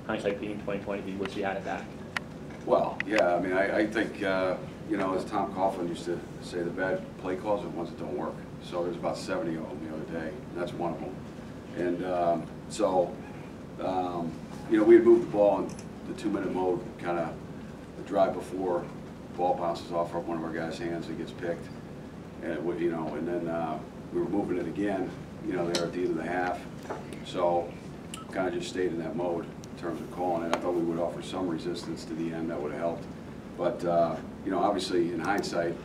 hindsight being 2020, he wish he had it back? Well, yeah, I mean, I think, you know, as Tom Coughlin used to say, the bad play calls are the ones that don't work. So there's about 70 of them the other day, and that's one of them. And you know, we had moved the ball in the 2-minute mode, kind of the drive before, the ball bounces off one of our guys' hands and gets picked. And it would, you know, and then we were moving it again, you know, there at the end of the half. So kind of just stayed in that mode in terms of calling it. I thought we would offer some resistance to the end, that would have helped. But, you know, obviously in hindsight,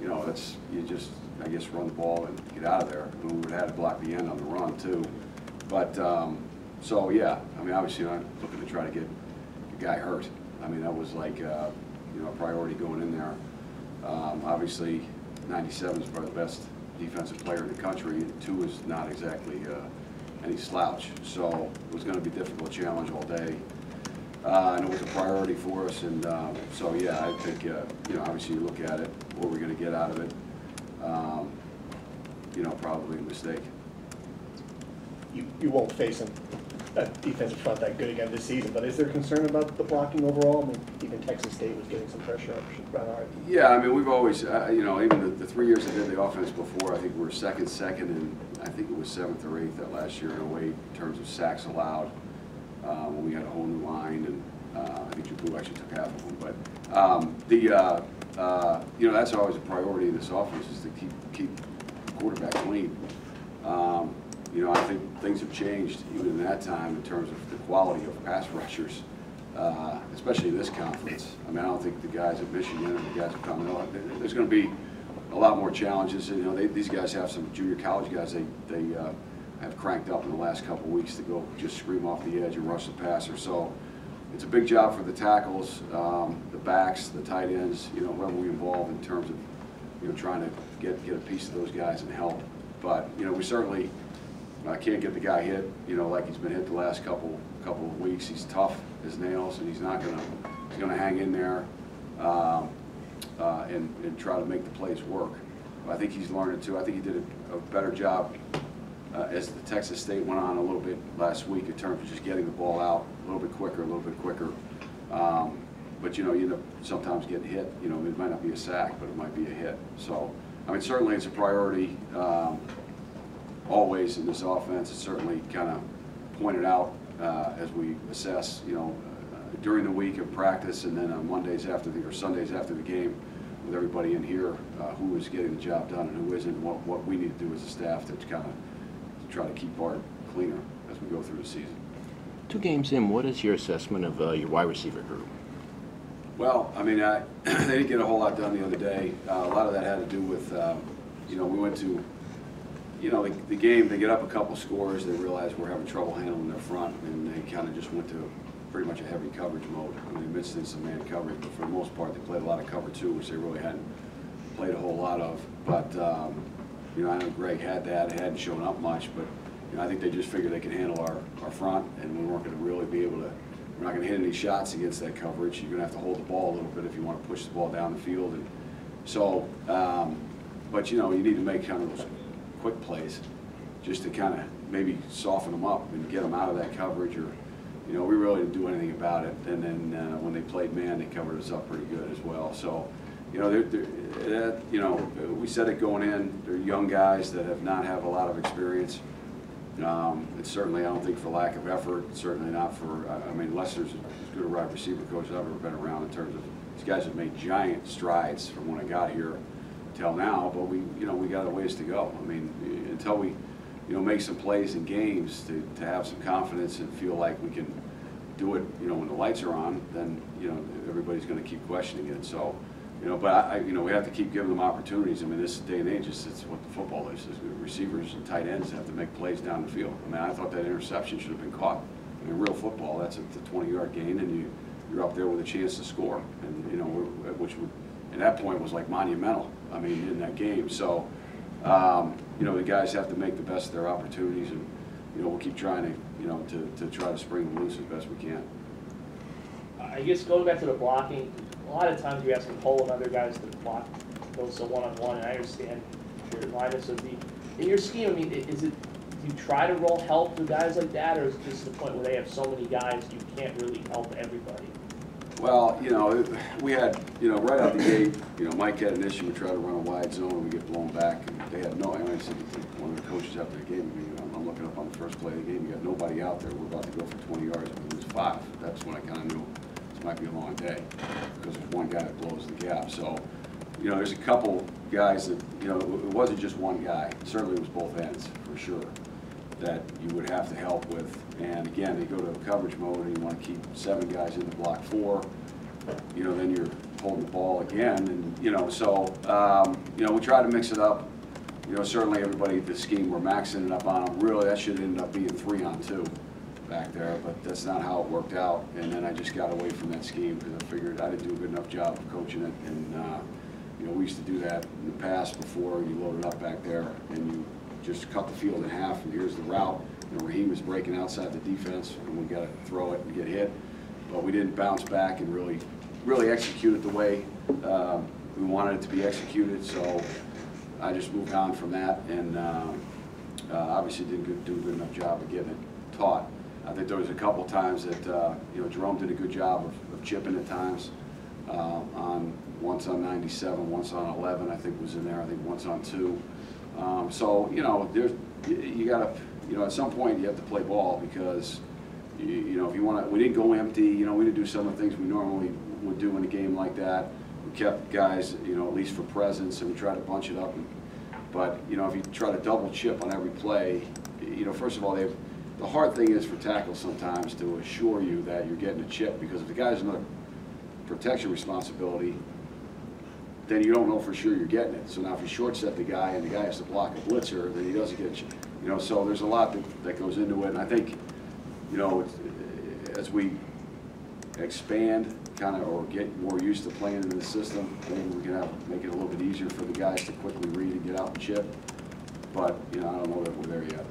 you know, that's, you just, I guess, run the ball and get out of there. And we would have had to block the end on the run too. But, so yeah, I mean, obviously I'm looking to try to get the guy hurt. I mean, that was like, you know, a priority going in there. Obviously, 97 is probably the best defensive player in the country. 2 is not exactly any slouch. So it was going to be a difficult challenge all day. And it was a priority for us. And so, yeah, I think, you know, obviously you look at it, what we're going to get out of it, you know, probably a mistake. You won't face a defensive front that good again this season, but is there concern about the blocking overall? I mean, even Texas State was getting some pressure on. Yeah, I mean, we've always, you know, even the 3 years I did the offense before, I think we were second, and I think it was 7th or 8th that last year in a way in terms of sacks allowed when we had a whole new line, and I think Jabu actually took half of them. But you know, that's always a priority in this offense, is to keep the quarterback clean. You know, I think things have changed even in that time in terms of the quality of pass rushers, especially in this conference. I mean, I don't think the guys at Michigan and the guys at coming on, there's going to be a lot more challenges. And, you know, these guys have some junior college guys they have cranked up in the last couple of weeks to go just scream off the edge and rush the passer. So it's a big job for the tackles, the backs, the tight ends, you know, whoever we involve in terms of, you know, trying to get a piece of those guys and help. But, you know, we certainly can't get the guy hit, you know, like he's been hit the last couple of weeks. He's tough as nails, and he's gonna hang in there and try to make the plays work. But I think he's learning too. I think he did a better job as the Texas State went on a little bit last week in terms of just getting the ball out a little bit quicker. But you know, you end up sometimes getting hit. You know, it might not be a sack, but it might be a hit. So I mean, certainly it's a priority. Always in this offense, it's certainly kind of pointed out as we assess, you know, during the week of practice, and then on Mondays after or Sundays after the game, with everybody in here, who is getting the job done and who isn't, what we need to do as a staff to kind of try to keep Bart cleaner as we go through the season. 2 games in, what is your assessment of your wide receiver group? Well, I mean, they didn't get a whole lot done the other day. A lot of that had to do with, you know, we went to, you know, the game, they get up a couple scores, they realize we're having trouble handling their front, and they kind of just went to pretty much a heavy coverage mode. I mean, they missed in some man coverage, but for the most part, they played a lot of cover 2, which they really hadn't played a whole lot of. But, you know, I know Greg had that, it hadn't shown up much, but, you know, I think they just figured they could handle our front, and we weren't going to really be able to, we're not going to hit any shots against that coverage. You're going to have to hold the ball a little bit if you want to push the ball down the field. And so, but, you know, you need to make kind of those quick plays just to kind of maybe soften them up and get them out of that coverage. Or, you know, we really didn't do anything about it. And then when they played man, they covered us up pretty good as well. So, you know, you know, we said it going in. They're young guys that have not have a lot of experience. It's certainly, I don't think, for lack of effort. Certainly not for. I mean, Lester's as good a wide receiver coach I've ever been around in terms of these guys have made giant strides from when I got here till now. But we, you know, we got a ways to go. I mean, until we, you know, make some plays in games to have some confidence and feel like we can do it, you know, when the lights are on, then, you know, everybody's going to keep questioning it. So, you know, but you know, we have to keep giving them opportunities. I mean, this day and age, it's what the football is. Receivers and tight ends have to make plays down the field. I mean, I thought that interception should have been caught. I mean, real football, that's a 20-yard gain, and you're up there with a chance to score. And, you know, which would, at that point was like monumental. I mean, in that game. So, you know, the guys have to make the best of their opportunities, and, you know, we'll keep trying to, you know, to try to spring them loose as best we can. I guess going back to the blocking, a lot of times you ask them Cole and other guys to block those one-on-one, and I understand your lineups would be in your scheme. I mean, do you try to roll help to guys like that, or is it just the point where they have so many guys you can't really help everybody? Well, you know, we had, you know, right out the gate, you know, Mike had an issue. We tried to run a wide zone and we get blown back, and they had no. I mean, I said to one of the coaches after the game, I'm looking up on the first play of the game. You got nobody out there. We're about to go for 20 yards and we lose 5. That's when I kind of knew this might be a long day because there's one guy that blows the gap. So, you know, there's a couple guys that, you know, it wasn't just one guy. Certainly, it was both ends for sure that you would have to help with. And again, they go to a coverage mode and you want to keep 7 guys in the block 4. You know, then you're holding the ball again, and you know, so you know, we try to mix it up. You know, certainly everybody, the scheme, we're maxing it up on them. Really, that should end up being 3-on-2 back there, but that's not how it worked out. And then I just got away from that scheme because I figured I didn't do a good enough job of coaching it. And you know, we used to do that in the past before you load it up back there and you just cut the field in half. And here's the route. You know, Raheem was breaking outside the defense, and we got to throw it and get hit. But we didn't bounce back and really execute it the way we wanted it to be executed. So I just moved on from that, and obviously didn't do a good enough job of getting it taught. I think there was a couple times that you know, Jerome did a good job of chipping at times. Once on 97, once on 11, I think was in there. I think once on 2. So you know, you got to, you know, at some point you have to play ball because. You know, if you want to, we didn't go empty. You know, we didn't do some of the things we normally would do in a game like that. We kept guys, you know, at least for presence, and we tried to bunch it up. But you know, if you try to double chip on every play, you know, first of all, the hard thing is for tackles sometimes to assure you that you're getting a chip, because if the guy's in a protection responsibility, then you don't know for sure you're getting it. So now if you short set the guy and the guy has to block a blitzer, then he doesn't get a chip. You know, so there's a lot that goes into it, and I think. You know, as we expand, kind of, or get more used to playing in the system, maybe we can make it a little bit easier for the guys to quickly read and get out and chip. But you know, I don't know that we're there yet.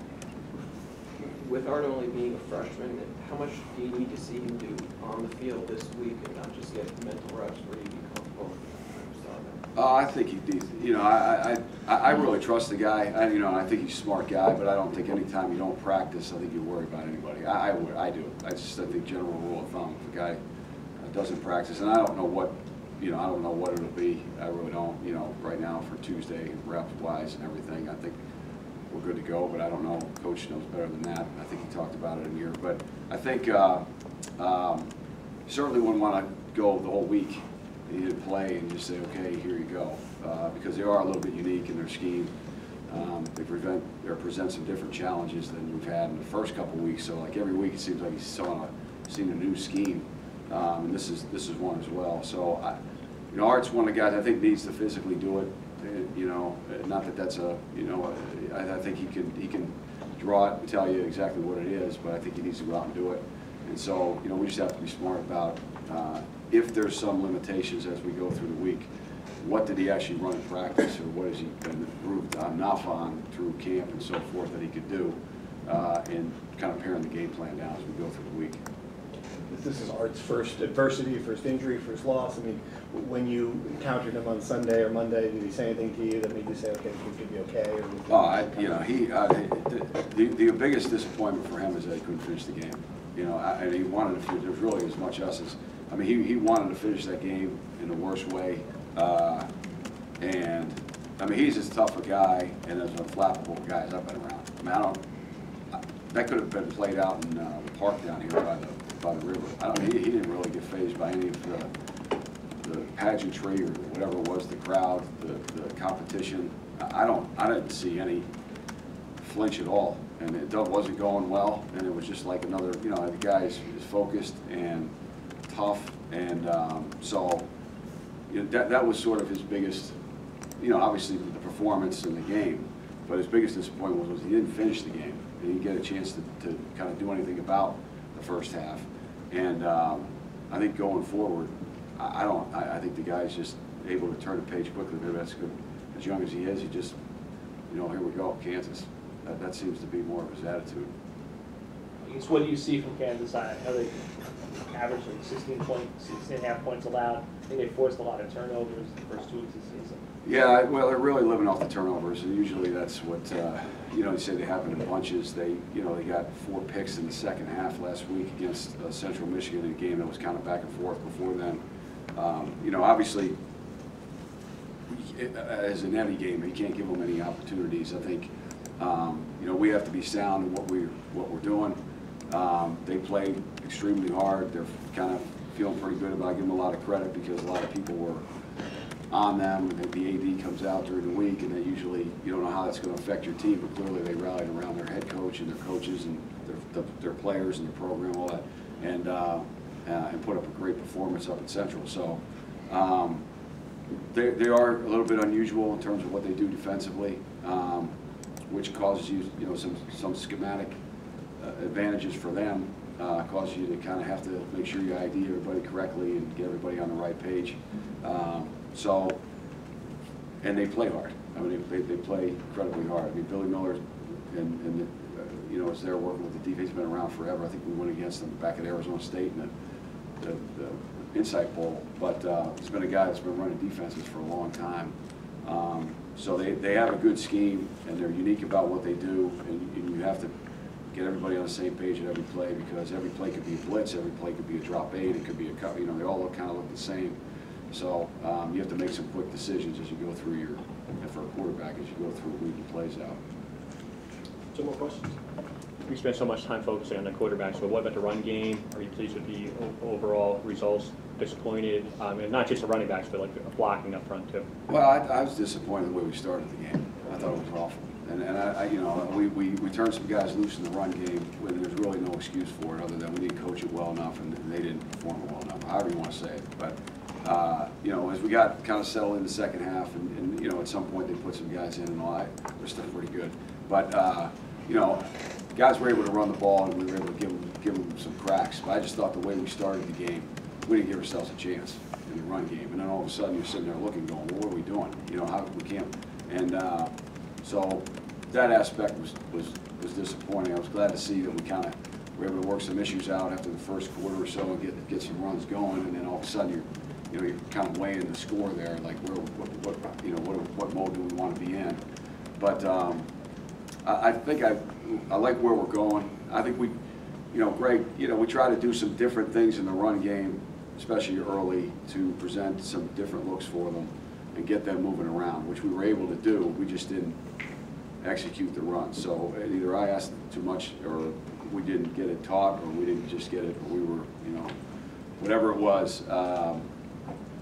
With Art only being a freshman, how much do you need to see him do on the field this week, and not just get mental reps where you be comfortable? I think he needs. You know, I really trust the guy. You know, I think he's a smart guy, but I don't think anytime you don't practice, I think you worry about anybody. I do. I think general rule of thumb, if a guy doesn't practice, and I don't know what, you know, I don't know what it'll be. I really don't. You know, right now for Tuesday, reps wise and everything, I think we're good to go. But I don't know. Coach knows better than that. I think he talked about it in here. But I think certainly wouldn't want to go the whole week. You need to play and just say, okay, here you go, because they are a little bit unique in their scheme. They present some different challenges than we've had in the first couple weeks. So like every week it seems like he's seen a new scheme, and this is one as well. So you know, Art's one of the guys I think needs to physically do it. You know, not that that's a, you know, I think he can draw it and tell you exactly what it is, but I think he needs to go out and do it. And so you know, we just have to be smart about. If there's some limitations as we go through the week, what did he actually run in practice, or what has he been improved enough on through camp and so forth that he could do, and kind of paring the game plan down as we go through the week. This is Art's first adversity, first injury, first loss. I mean, when you encountered him on Sunday or Monday, did he say anything to you that made you say, okay, things could be okay? Or you know, the biggest disappointment for him is that he couldn't finish the game. You know, and he wanted to finish. There was really as much us as. I mean, he wanted to finish that game in the worst way, and I mean, he's as tough a guy and as unflappable guy as I've been around. I mean, that could have been played out in the park down here by the river. He didn't really get fazed by any of the pageantry or whatever it was, the crowd, the competition. I didn't see any flinch at all, and it wasn't going well, and it was just like another. You know, the guy is focused and tough, and so you know, that was sort of his biggest, you know, obviously the performance in the game, but his biggest disappointment was he didn't finish the game. He didn't get a chance to kind of do anything about the first half, and I think going forward, I think the guy's just able to turn the page quickly. Maybe that's good. As young as he is, he just, you know, here we go, Kansas. That seems to be more of his attitude. guess what do you see from Kansas? I know they averaged like 16.5 points allowed. I think they forced a lot of turnovers the first 2 weeks of the season. Yeah, well, they're really living off the turnovers, and usually that's what, you say they happen in bunches. They got 4 picks in the second half last week against Central Michigan in a game that was kind of back and forth before then. Obviously, as in any game, you can't give them any opportunities. I think, we have to be sound in what we're doing. They played extremely hard. They're kind of feeling pretty good about giving them a lot of credit because a lot of people were on them. The AD comes out during the week, and they usually, you don't know how that's going to affect your team, but clearly they rallied around their head coach and their coaches and their players and their program, all that, and put up a great performance up at Central. So they are a little bit unusual in terms of what they do defensively, which causes you, some schematic advantages for them. Causes you to kind of have to make sure you ID everybody correctly and get everybody on the right page. And they play hard. I mean, they play incredibly hard. I mean, Billy Miller is there working with the defense. He's been around forever. I think we went against them back at Arizona State in the Insight Bowl. But he's been a guy that's been running defenses for a long time. So they have a good scheme, and they're unique about what they do, and you have to get everybody on the same page at every play because every play could be a blitz, every play could be a drop 8, it could be a cut. They all kind of look the same. So you have to make some quick decisions as you go through for a quarterback, as you go through reading the plays out. Some more questions? We spent so much time focusing on the quarterback, so what about the run game? Are you pleased with the overall results? Disappointed? And not just the running backs, but like blocking up front too. Well, I was disappointed the way we started the game. I thought it was awful. And we turned some guys loose in the run game when there's really no excuse for it other than we didn't coach it well enough and they didn't perform it well enough, however you want to say it. But, as we got kind of settled in the second half and at some point they put some guys in and all that, they're still pretty good. But, guys were able to run the ball and we were able to give them some cracks. But I just thought the way we started the game, we didn't give ourselves a chance in the run game. And then all of a sudden you're sitting there looking, going, well, what are we doing? How we can't. And so that aspect was disappointing. I was glad to see that we kind of were able to work some issues out after the first quarter or so and get some runs going. And then all of a sudden you're kind of weighing the score there, like what mode do we want to be in? But I think I like where we're going. I think we, Greg, we try to do some different things in the run game, especially early, to present some different looks for them and get them moving around, which we were able to do. We just didn't execute the run. So either I asked too much, or we didn't get it taught, or we didn't just get it, or we were, whatever it was.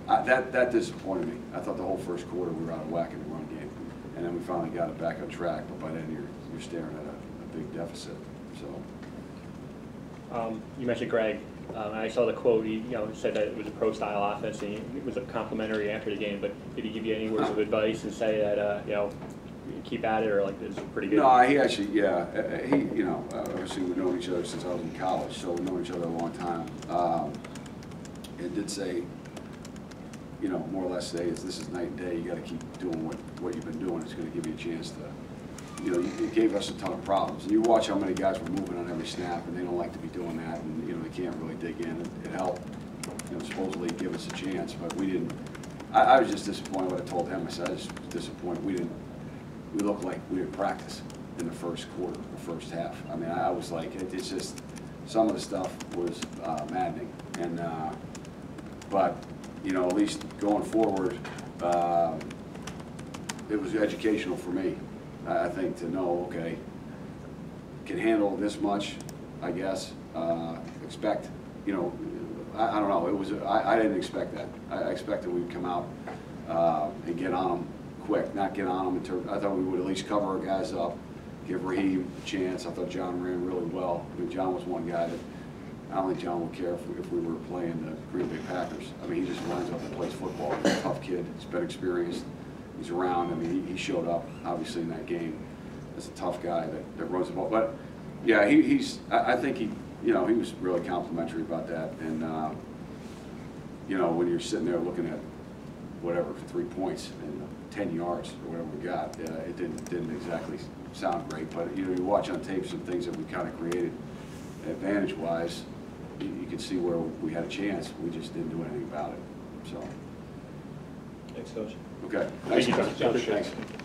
That disappointed me. I thought the whole first quarter we were out of whack in the run game, and then we finally got it back on track. But by then you're staring at a big deficit. So you mentioned Greg. I saw the quote. He said that it was a pro-style offense, and it was a complimentary after the game. But did he give you any words of advice and say that keep at it, or like this is pretty good? No, he actually, yeah. He, obviously we've known each other since I was in college, so we've known each other a long time. It did say, more or less say, this is night and day. You got to keep doing what you've been doing. It's going to give you a chance to. It gave us a ton of problems. And you watch how many guys were moving on every snap, and they don't like to be doing that, and they can't really dig in. It helped, supposedly give us a chance, but we didn't. I was just disappointed what I told him. I said I was disappointed we looked like we didn't practice in the first quarter, the first half. I mean, I was like, it's just some of the stuff was maddening, and but at least going forward, it was educational for me. I think to know, okay, can handle this much, I guess. Expect, I don't know. It was I didn't expect that. I expected we'd come out and get on them quick, not get on them. I thought we would at least cover our guys up, give Raheem a chance. I thought John ran really well. I mean, John was one guy that I don't think John would care if we were playing the Green Bay Packers. I mean, he just runs up and plays football. He's a tough kid. He's been experienced. He's around. I mean, he showed up, obviously, in that game as a tough guy that runs the ball. But, yeah, I think he was really complimentary about that. And, when you're sitting there looking at whatever, 3 points and 10 yards or whatever we got, it didn't exactly sound great. But, you watch on tape some things that we kind of created advantage-wise, you could see where we had a chance. We just didn't do anything about it. So, Thanks, Coach. okay. Thank you, Coach. Coach. Appreciate it. Thanks.